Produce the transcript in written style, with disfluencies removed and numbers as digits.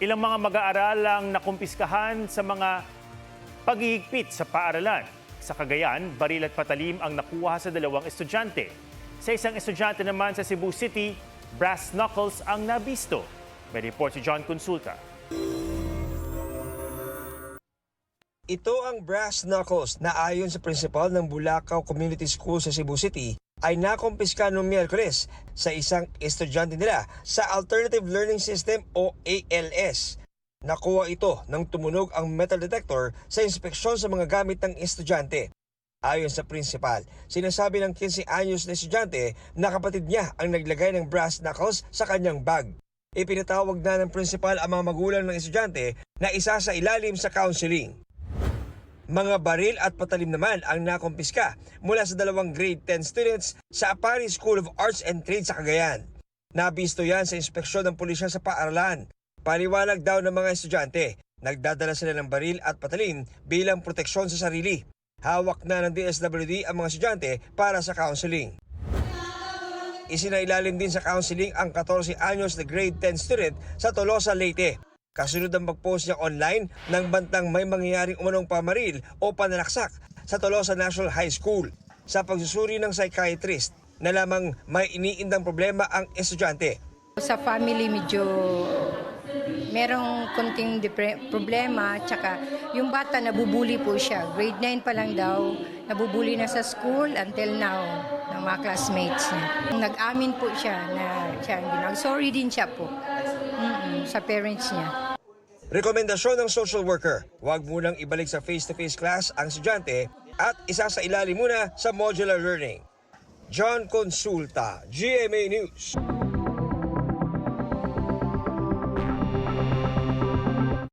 Ilang mga mag-aaral ang nakumpiskahan sa mga paghihigpit sa paaralan. Sa Cagayan, baril at patalim ang nakuha sa dalawang estudyante. Sa isang estudyante naman sa Cebu City, brass knuckles ang nabisto. May report si John Consulta. Ito ang brass knuckles na ayon sa principal ng Bulacau Community School sa Cebu City ay nakumpiska noong Miyerkules sa isang estudyante nila sa Alternative Learning System o ALS. Nakuha ito nang tumunog ang metal detector sa inspeksyon sa mga gamit ng estudyante. Ayon sa principal, sinasabi ng 15 anyos na estudyante na kapatid niya ang naglagay ng brass knuckles sa kanyang bag. Ipinatawag na ng principal ang mga magulang ng estudyante na isa sa ilalim sa counseling. Mga baril at patalim naman ang nakumpiska mula sa dalawang grade 10 students sa Apari School of Arts and Trade sa Cagayan. Nabisto yan sa inspeksyon ng pulisya sa paaralan. Paliwanag daw ng mga estudyante, nagdadala sila ng baril at patalim bilang proteksyon sa sarili. Hawak na ng DSWD ang mga estudyante para sa counseling. Isinailalim din sa counseling ang 14 anyos na grade 10 student sa Tolosa, Leyte. Kasunod ang mag-post niya online ng bantang may mangyayaring umanong pamaril o pananaksak sa Tolosa National High School. Sa pagsusuri ng psychiatrist na lamang may iniindang problema ang estudyante. Sa family medyo merong konting problema, tsaka yung bata nabubuli po siya. Grade 9 pa lang daw, nabubuli na sa school until now ng mga classmates niya. Nag-amin po siya na siya sorry din siya po sa parents niya. Rekomendasyon ng social worker, huwag munang ibalik sa face-to-face class ang estudyante at isa sa ilalim muna sa modular learning. John Consulta, GMA News.